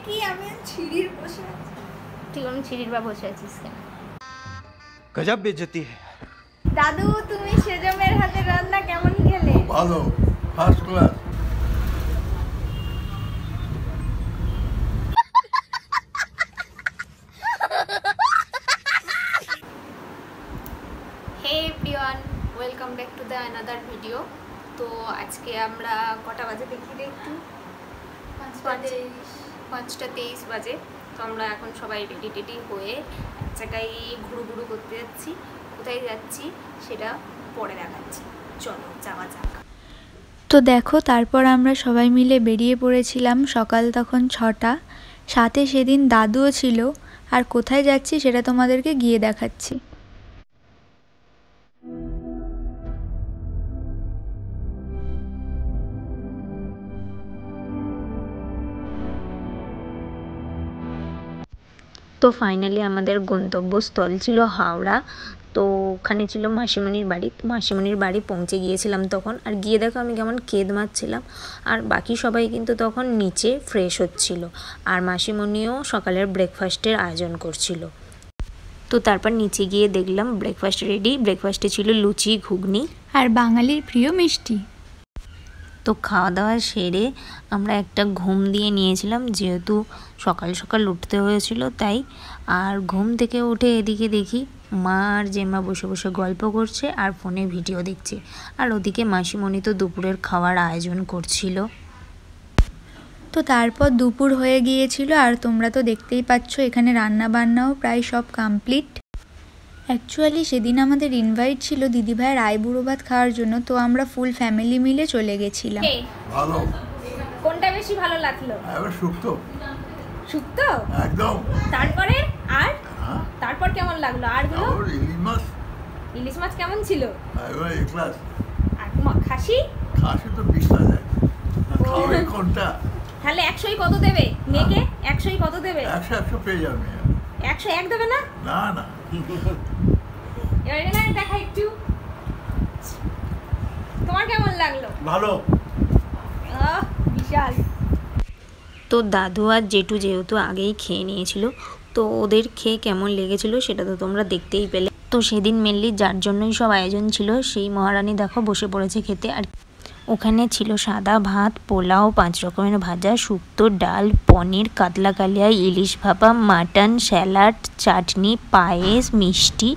কি আমি ছিড়ির বসে আছি। তুই কোন ছিড়ির বা বসে আছিস কেন? गजब बेइज्जती है। দাদু তুমি সেজমের হাতে রান্না কেমন খেলে? ভালো, first class. Hey everyone, welcome back to the another video. তো আজকে আমরা কটা বাজে দেখি রে একটু? 5:23 বাজে। তো আমরা এখন সবাই রেডি টেডি হয়ে এক জায়গায় ঘুরু করতে যাচ্ছি। কোথায় যাচ্ছি সেটা পরে দেখাচ্ছি, চলো যাওয়া যাক। তো দেখো, তারপর আমরা সবাই মিলে বেরিয়ে পড়েছিলাম। সকাল তখন 6টা, সাথে সেদিন দাদুও ছিল। আর কোথায় যাচ্ছি সেটা তোমাদেরকে গিয়ে দেখাচ্ছি। তো ফাইনালি আমাদের গন্তব্যস্থল ছিল হাওড়া। তো ওখানে ছিল মাসিমণির বাড়ি। তো মাসিমণির বাড়ি পৌঁছে গিয়েছিলাম তখন। আর গিয়ে দেখো আমি কেমন কেঁদ মারছিলাম। আর বাকি সবাই কিন্তু তখন নিচে ফ্রেশ হচ্ছিল। আর মাসিমণিও সকালের ব্রেকফাস্টের আয়োজন করছিল। তো তারপর নিচে গিয়ে দেখলাম ব্রেকফাস্ট রেডি। ব্রেকফাস্টে ছিল লুচি, ঘুগনি আর বাঙালির প্রিয় মিষ্টি। তো খাওয়া দাওয়া সেরে আমরা একটা ঘুম দিয়ে নিয়েছিলাম, যেহেতু সকাল সকাল উঠতে হয়েছিল তাই। আর ঘুম থেকে উঠে এদিকে দেখি মা আর জেম্মা বসে বসে গল্প করছে আর ফোনে ভিডিও দেখছে। আর ওদিকে মাসিমণি তো দুপুরের খাওয়ার আয়োজন করছিল। তো তারপর দুপুর হয়ে গিয়েছিল। আর তোমরা তো দেখতেই পাচ্ছ এখানে রান্না বান্নাও প্রায় সব কমপ্লিট। অ্যাকচুয়ালি সেদিন আমাদের ইনভাইট ছিল দিদিভাইয়ের আইবুড়ো ভাত খাওয়ার জন্য। তো আমরা ফুল ফ্যামিলি মিলে চলে গেছিলাম। ভালো। কোনটা বেশি ভালো লাগলো? এবার শুক্তো। শুক্তো একদম। তারপরে আর তারপর কেমন লাগলো? আর গুলো ইলিশ মাছ কেমন ছিল? এবার এ ক্লাস। আর খাসি? খাসি তো 20টা যায়। খাবে কোনটা? তাহলে 100ই কত দেবে? মেয়েকে 100ই কত দেবে? 100 পেয়ে যাবে। 101 দেবে না? না না। এবারে না দেখা একটু। তোমার কেমন লাগলো? ভালো। বিশাল। তো দাদু আর জেঠু যেহেতু আগেই খেয়ে নিয়েছিল, তো ওদের খেয়ে কেমন লেগেছিল সেটা তো তোমরা দেখতেই পেলে। তো সেদিন মেনলি যার জন্যই সব আয়োজন ছিল সেই মহারানী দেখো বসে পড়েছে খেতে। আর ওখানে ছিল সাদা ভাত, পোলাও, 5 রকমের ভাজা, শুক্তো, ডাল, পনির, কাতলা কালিয়া, ইলিশ ভাপা, মাটন, স্যালাড, চাটনি, পায়েস, মিষ্টি।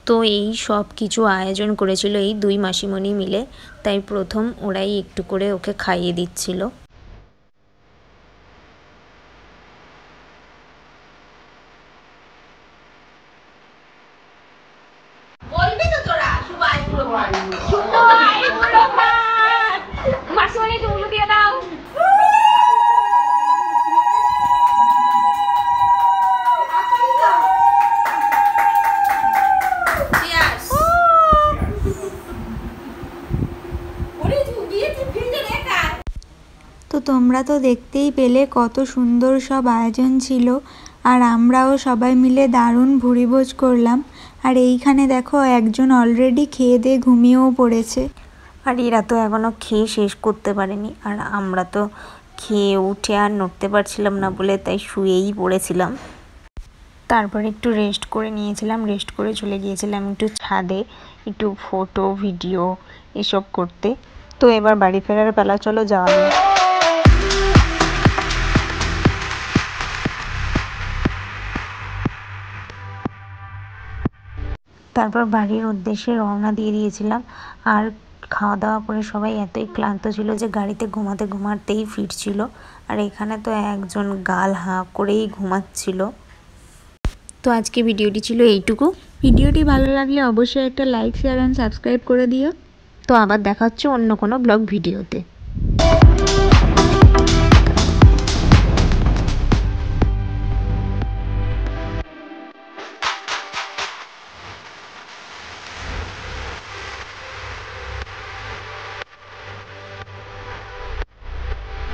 তো এই সব কিছু আয়োজন করেছিল এই 2 মাসিমণি মিলে। তাই প্রথম ওরাই একটু করে ওকে খাইয়ে দিচ্ছিল। বলবি তো তোরা শুভ আইবুড়ো ভাত। শুভ আইবুড়ো ভাত। মাসিমণি একটু উলু দিয়ে দাও। চিয়ার্স। ওরে ঝুগিয়ে তুই ফ্রিজে রেখা। তো তোমরা তো দেখতেই পেলে কত সুন্দর সব আয়োজন ছিল। আর আমরাও সবাই মিলে দারুণ ভুরিভোজ করলাম। আর এইখানে দেখো একজন অলরেডি খেয়ে দিয়ে ঘুমিয়েও পড়েছে। আর এরা তো এখনও খেয়ে শেষ করতে পারেনি। আর আমরা তো খেয়ে উঠে আর নড়তে পারছিলাম না বলে তাই শুয়েই পড়েছিলাম। তারপর একটু রেস্ট করে নিয়েছিলাম। রেস্ট করে চলে গিয়েছিলাম একটু ছাদে, একটু ফটো ভিডিও এসব করতে। তো এবার বাড়ি ফেরার বেলা, চলো যাওয়া যাক। তারপর বাড়ির উদ্দেশ্যে রওনা দিয়ে দিয়েছিলাম। আর খাওয়া দাওয়া করে সবাই এতই ক্লান্ত ছিল যে গাড়িতে ঘুমাতেই ফিরছিল। আর এখানে তো একজন গাল হাঁ করেই ঘুমাচ্ছিল। তো আজকে ভিডিওটি ছিল এইটুকু। ভিডিওটি ভালো লাগলে অবশ্যই একটা লাইক, শেয়ার অ্যান্ড সাবস্ক্রাইব করে দিও। তো আবার দেখা হচ্ছে অন্য কোনো ব্লগ ভিডিওতে।